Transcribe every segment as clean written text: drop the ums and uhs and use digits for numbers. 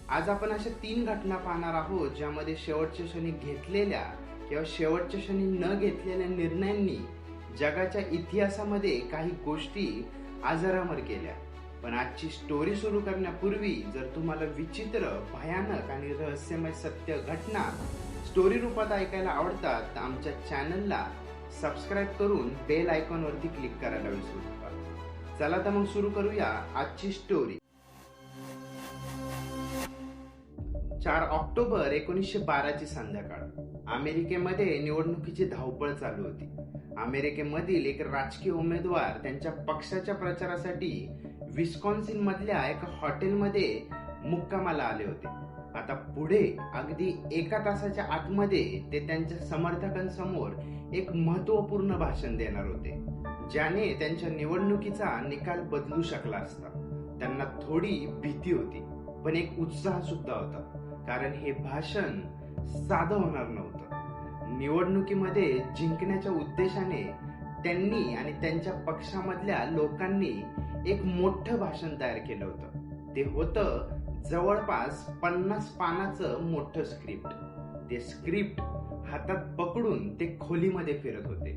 आज आपण अशा 3 घटना पाहणार आहोत ज्यामध्ये शेवटच्या क्षणी घेतलेल्या किंवा शेवटच्या क्षणी न घेतलेल्या निर्णयांनी जगाच्या इतिहासामध्ये काही गोष्टी अजरामर केल्या. पण आजची स्टोरी सुरू करण्यापूर्वी जर तुम्हाला विचित्र, भयानक आणि रहस्यमय सत्य घटना स्टोरी रूपात ऐकायला आवडतात तर आमच्या चॅनलला सबस्क्राईब करून बेल आयकॉनवरती क्लिक करायला विसरू नका. चला तर मग सुरू करूया आजची स्टोरी. 4 ऑक्टोबर 1912 ची संध्याकाळ. अमेरिकेमध्ये निवडणुकीची धावपळ चालू होती. अमेरिकेमधील एक राजकीय उमेदवार त्यांच्या पक्षाच्या प्रचारासाठी विस्कॉन्सिन मधल्या एका हॉटेलमध्ये मुक्कामाला आले होते. आता पुढे अगदी 1 तासाच्या आतमध्ये ते त्यांच्या समर्थकांसमोर एक महत्वपूर्ण भाषण देणार होते, ज्याने त्यांच्या निवडणुकीचा निकाल बदलू शकला असता. त्यांना थोडी भीती होती, पण एक उत्साह सुद्धा होता, कारण हे भाषण साधं होणार नव्हतं. निवडणुकीमध्ये जिंकण्याच्या उद्देशाने त्यांनी आणि त्यांच्या पक्षामधल्या लोकांनी एक मोठं भाषण तयार केलं होतं. ते होतं जवळपास 50 पानाचं मोठं स्क्रिप्ट. ते स्क्रिप्ट हातात पकडून ते खोलीमध्ये फिरत होते.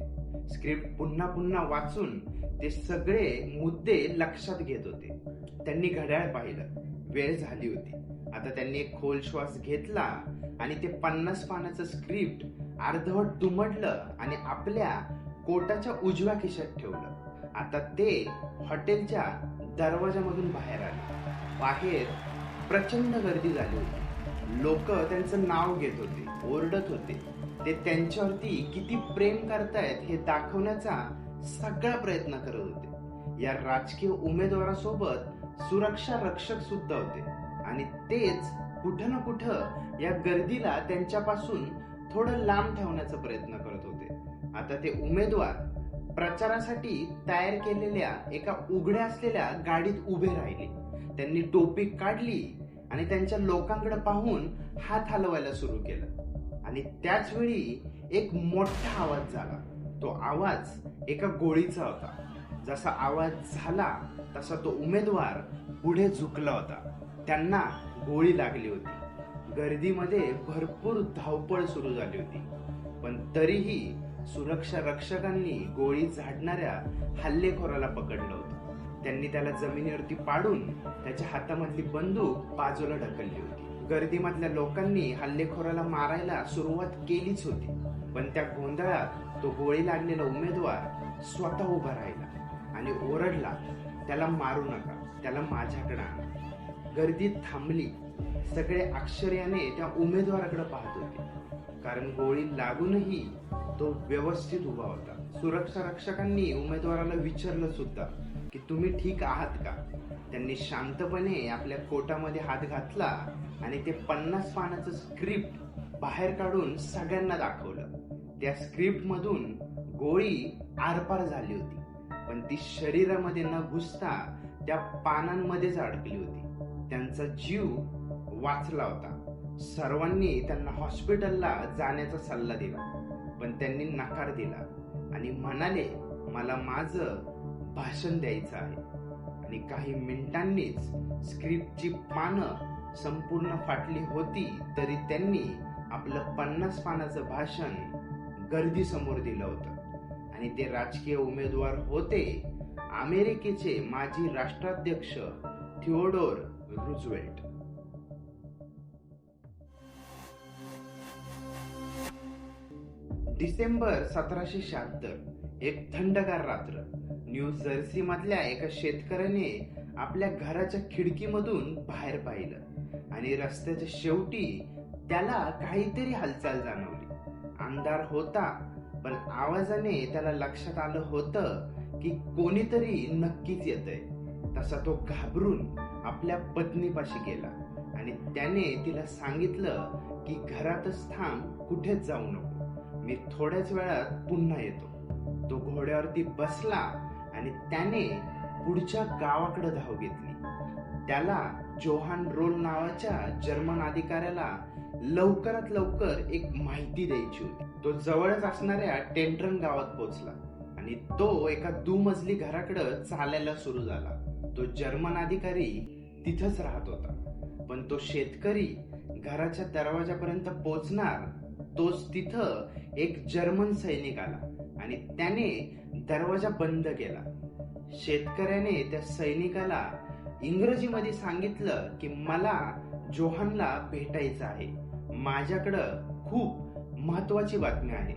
स्क्रिप्ट पुन्हा पुन्हा वाचून ते सगळे मुद्दे लक्षात घेत होते. त्यांनी घड्याळ पाहिलं, वेळ झाली होती. आता त्यांनी एक खोल श्वास घेतला आणि ते 50 पानाचं स्क्रिप्ट अर्धवट दुमडलं आणि आपल्या कोटाच्या उजव्या खिशात ठेवलं. आता ते हॉटेलच्या दरवाजामधून बाहेर आले. बाहेर प्रचंड गर्दी झाली होती. लोक त्यांचं नाव घेत होते, ओरडत होते. ते त्यांच्यावरती किती प्रेम करतायत हे दाखवण्याचा सगळा प्रयत्न करत होते. या राजकीय उमेदवारासोबत सुरक्षा रक्षक सुद्धा होते आणि तेच कुठं ना कुठं या गर्दीला त्यांच्यापासून थोडं लांब ठेवण्याचा प्रयत्न करत होते. आता ते उमेदवार प्रचारासाठी तयार केलेल्या एका उघड्या असलेल्या गाडीत उभे राहिले. त्यांनी टोपी काढली आणि त्यांच्या लोकांकडे पाहून हात हलवायला सुरू केलं आणि त्याच वेळी एक मोठा आवाज झाला. तो आवाज एका गोळीचा होता. जसा आवाज झाला तसा तो उमेदवार पुढे झुकला होता. त्यांना गोळी लागली होती. गर्दीमध्ये भरपूर धावपळ सुरू झाली होती, पण तरीही सुरक्षा रक्षकांनी गोळी झाडणाऱ्या हल्लेखोराला पकडलं होतं. त्यांनी त्याला जमिनीवरती पाडून त्याच्या हातामधली बंदूक बाजूला ढकलली होती. गर्दीमधल्या लोकांनी हल्लेखोराला मारायला सुरुवात केलीच होती, पण त्या गोंधळात तो गोळी लागलेला उमेदवार स्वतः उभा राहिला आणि ओरडला, त्याला मारू नका, त्याला माझ्याकडे आणा. गर्दी थांबली. सगळे आश्चर्याने त्या उमेदवाराकडे पाहत होते, कारण गोळी लागूनही तो व्यवस्थित उभा होता. सुरक्षा रक्षकांनी उमेदवाराला विचारलं सुद्धा की तुम्ही ठीक आहात का? त्यांनी शांतपणे आपल्या कोटामध्ये हात घातला आणि ते 50 पानाचं स्क्रिप्ट बाहेर काढून सगळ्यांना दाखवलं. त्या स्क्रिप्ट मधून गोळी आरपार झाली होती, पण ती शरीरामध्ये न घुसता त्या पानांमध्येच अडकली होती. त्यांचा जीव वाचला होता. सर्वांनी त्यांना हॉस्पिटलला जाण्याचा सल्ला दिला, पण त्यांनी नकार दिला आणि म्हणाले, मला माझं भाषण द्यायचं आहे. आणि काही मिनिटांनीच स्क्रिप्टची पानं संपूर्ण फाटली होती, तरी त्यांनी आपलं 50 पानाचं भाषण गर्दीसमोर दिलं होतं. आणि ते राजकीय उमेदवार होते अमेरिकेचे माजी राष्ट्राध्यक्ष थिओडोर रूझवेल्ट. डिसेंबर 1776. एक थंडगार रात्र. न्यू जर्सी मधल्या एका शेतकऱ्याने आपल्या घराच्या खिडकीमधून बाहेर पाहिलं आणि रस्त्याच्या शेवटी त्याला काहीतरी हालचाल जाणवली. अंधार होता, पण आवाजाने त्याला लक्षात आलं होतं की कोणीतरी नक्कीच येतंय. तसा तो घाबरून आपल्या पत्नीपाशी गेला आणि त्याने तिला सांगितलं की घरातच थांब, कुठेच जाऊ नको, मी थोड्याच वेळात पुन्हा येतो. तो घोड्यावरती बसला आणि त्याने पुढच्या गावाकडे धाव घेतली. त्याला जोहान रोल नावाच्या जर्मन अधिकाऱ्याला लवकरात लवकर एक माहिती द्यायची होती. तो जवळच असणाऱ्या टेंट्रन गावात पोहोचला आणि तो एका दुमजली घराकडे चालायला सुरू झाला. तो जर्मन अधिकारी तिथंच राहत होता, पण तो शेतकरी घराच्या दरवाजापर्यंत पोहोचणार तोच तिथं एक जर्मन सैनिक आला आणि त्याने दरवाजा बंद केला. शेतकऱ्याने त्या सैनिकाला इंग्रजीमध्ये सांगितलं की मला जोहानला भेटायचं आहे, माझ्याकडं खूप महत्वाची बातमी आहे.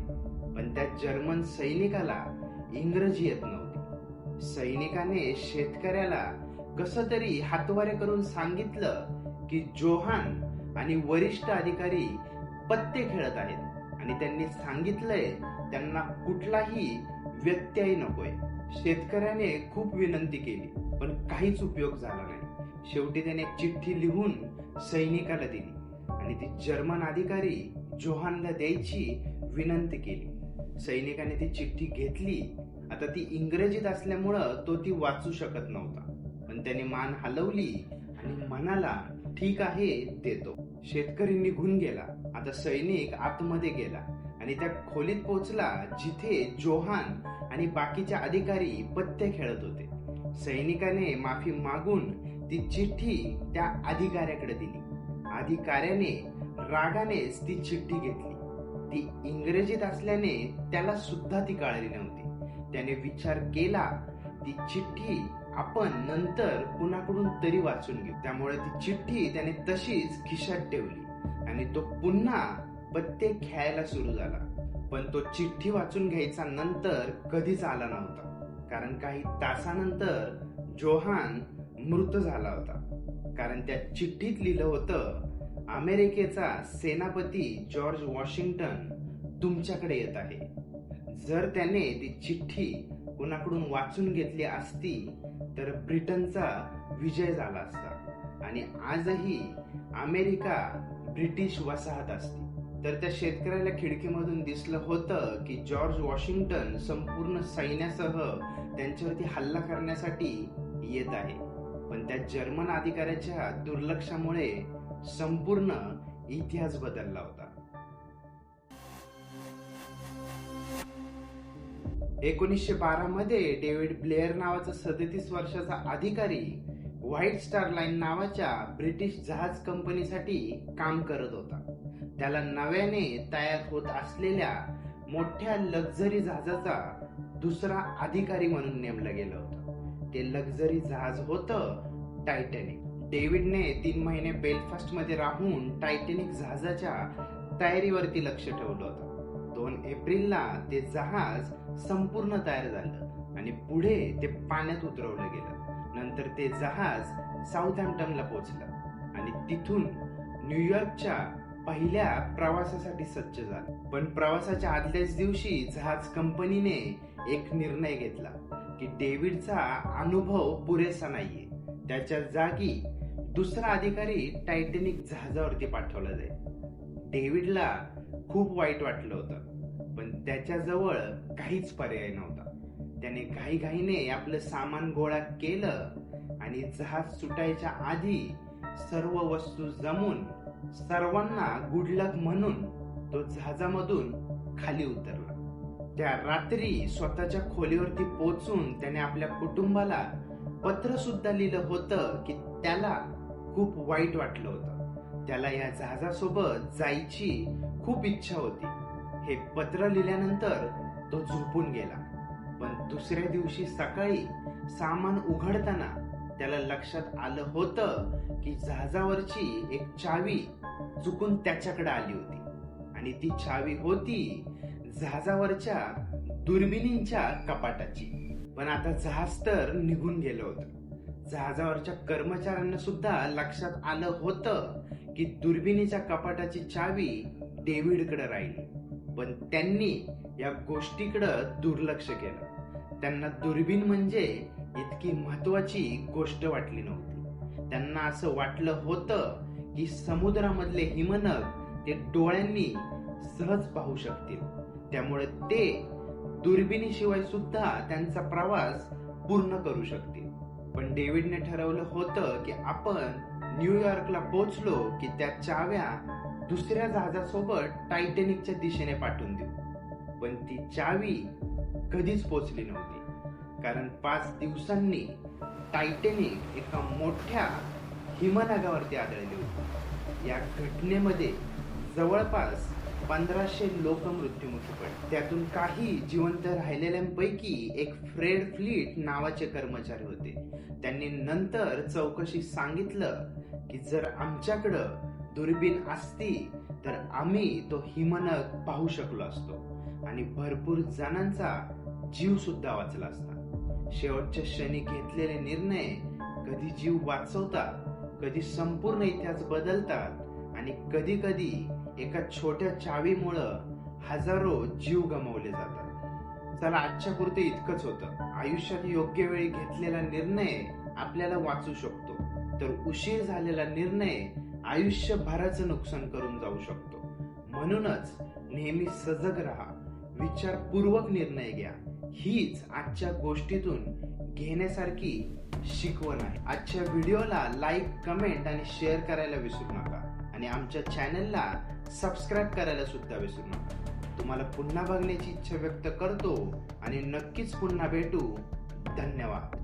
पण त्या जर्मन सैनिकाला इंग्रजी येत नव्हती. सैनिकाने शेतकऱ्याला कसं तरी हातवारे करून सांगितलं की जोहान आणि वरिष्ठ अधिकारी पत्ते खेळत आहेत आणि त्यांनी सांगितलंय त्यांना कुठलाही व्यत्यय नकोय. शेतकऱ्याने खूप विनंती केली पण काहीच उपयोग झाला नाही. शेवटी त्याने एक चिठ्ठी लिहून सैनिकाला दिली आणि ती जर्मन अधिकारी जोहानला द्यायची विनंती केली. सैनिकाने ती चिठ्ठी घेतली. आता ती इंग्रजीत असल्यामुळं तो ती वाचू शकत नव्हता, पण त्याने मान हलवली आणि म्हणाला, ठीक आहे, देतो. शेतकरी निघून गेला. आता सैनिक आतमध्ये गेला आणि त्या खोलीत पोहोचला जिथे जोहान आणि बाकीचे अधिकारी पत्ते खेळत होते. सैनिकाने माफी मागून ती चिठ्ठी त्या अधिकाऱ्याकडे दिली. अधिकाऱ्याने रागानेच ती चिठ्ठी घेतली. ती इंग्रजीत असल्याने त्याला सुद्धा ती कळली नव्हती. त्याने विचार केला, ती चिठ्ठी आपण नंतर कुणाकडून तरी वाचून घेऊ. त्यामुळे ती चिठ्ठी त्याने तशीच खिशात ठेवली आणि तो पुन्हा पत्ते खेळायला सुरू झाला. पण तो चिठ्ठी वाचून घ्यायचा नंतर कधीच आला नव्हता, कारण काही तासानंतर जोहान मृत झाला होता. कारण त्या चिठ्ठीत लिहिलं होतं, अमेरिकेचा सेनापती जॉर्ज वॉशिंग्टन तुमच्याकडे येत आहे. जर त्याने ती चिठ्ठी कुणाकडून वाचून घेतली असती तर ब्रिटनचा विजय झाला असता आणि आजही अमेरिका ब्रिटिश वसाहत असती. तर त्या शेतकऱ्याला खिडकीमधून दिसलं होतं की जॉर्ज वॉशिंग्टन संपूर्ण सैन्यासह त्यांच्यावरती हल्ला करण्यासाठी येत आहे. पण त्या जर्मन अधिकाऱ्याच्या दुर्लक्षामुळे संपूर्ण इतिहास बदलला होता. 1912 मध्ये डेव्हिड ब्लेअर नावाचा 37 वर्षाचा अधिकारी व्हाईट स्टार लाईन नावाच्या ब्रिटिश जहाज कंपनीसाठी काम करत होता. त्याला नव्याने तयार होत असलेल्या मोठ्या लक्झरी जहाजाचा दुसरा अधिकारी म्हणून नेमलं गेलं होतं. ते लक्झरी जहाज होतं टायटॅनिक. डेव्हिडने 3 महिने बेलफास्ट मध्ये राहून टायटॅनिक जहाजाच्या तयारीवरती लक्ष ठेवलं होतं. 2 एप्रिलला ते जहाज संपूर्ण तयार झालं आणि पुढे ते पाण्यात उतरवलं गेलं. नंतर ते जहाज साऊथहॅम्प्टनला पोहोचलं आणि तिथून न्यूयॉर्कच्या पहिल्या प्रवासासाठी सज्ज झालं. पण प्रवासाच्या आदल्याच दिवशी जहाज कंपनीने एक निर्णय घेतला की डेव्हिडचा अनुभव पुरेसा नाहीये, त्याच्या जागी दुसरा अधिकारी टायटॅनिक जहाजावरती पाठवला जाईल. डेव्हिडला खूप वाईट वाटलं होतं, पण त्याच्याजवळ काहीच पर्याय नव्हता. त्याने घाईघाईने आपलं सामान गोळा केलं आणि जहाज सुटायच्या आधी सर्व वस्तू जमून सर्वांना गुड लक म्हणून तो जहाजामधून खाली उतरला. त्या रात्री स्वतःच्या खोलीवरती पोहोचून त्याने आपल्या कुटुंबाला पत्र सुद्धा लिहिलं होतं की त्याला खूप वाईट वाटलं होतं. त्याला या जहाजासोबत जायची खूप इच्छा होती. हे पत्र लिहिल्यानंतर तो झोपून गेला. पण दुसऱ्या दिवशी सकाळी सामान उघडताना त्याला लक्षात आलं होतं की जहाजावरची एक चावी चुकून त्याच्याकडे आली होती आणि ती चावी होती जहाजावरच्या दुर्बिणींच्या कपाटाची. पण आता जहाज तर निघून गेलं होतं. जहाजावरच्या कर्मचाऱ्यांना सुद्धा लक्षात आलं होतं की दुर्बिणीच्या कपाटाची चावी डेव्हिडकडे राहिली, पण त्यांनी या गोष्टीकडे दुर्लक्ष केलं. त्यांना दुर्बीण म्हणजे इतकी महत्वाची गोष्ट वाटली नव्हती. त्यांना असं वाटलं होतं की समुद्रामधले हिमनग ते डोळ्यांनी सहज पाहू शकतील, त्यामुळे ते दुर्बिणीशिवाय सुद्धा त्यांचा प्रवास पूर्ण करू शकतील. पण डेव्हिडने ठरवलं होतं की आपण न्यूयॉर्कला पोहोचलो की त्या चाव्या दुसऱ्या जहाजासोबत टायटॅनिकच्या दिशेने पाठवून देऊ. पण ती चावी कधीच पोहोचली नव्हती, कारण 5 दिवसांनी टायटॅनिक एका मोठ्या हिमनगावरती आढळली होती. या घटनेमध्ये जवळपास 1500 लोक मृत्युमुखी पडले. त्यातून काही जिवंत राहिलेल्यांपैकी एक फ्रेड फ्लीट नावाचे कर्मचारी होते. त्यांनी नंतर चौकशीत सांगितलं की जर आमच्याकडं दुर्बीण असती तर आम्ही तो हिमनग पाहू शकलो असतो आणि भरपूर जणांचा जीव सुद्धा वाचला असता. शेवटच्या क्षणी घेतलेले निर्णय कधी जीव वाचवतात, कधी संपूर्ण इतिहास बदलतात आणि कधी कधी एका छोट्या चावीमुळं हजारो जीव गमावले जातात. चला, आजच्या पुरते इतकंच होतं. आयुष्यात योग्य वेळी घेतलेला निर्णय आपल्याला वाचू शकतो, तर उशीर झालेला निर्णय आयुष्यभराचं नुकसान करून जाऊ शकतो. म्हणूनच नेहमी सजग राहा, विचारपूर्वक निर्णय घ्या. हीच आजच्या गोष्टीतून घेण्यासारखी शिकवण आहे. आजच्या व्हिडिओला लाईक, कमेंट आणि शेअर करायला विसरू नका आणि आमच्या चॅनलला सबस्क्राईब करायला सुद्धा विसरू नका. तुम्हाला पुन्हा बघण्याची इच्छा व्यक्त करतो आणि नक्कीच पुन्हा भेटू. धन्यवाद.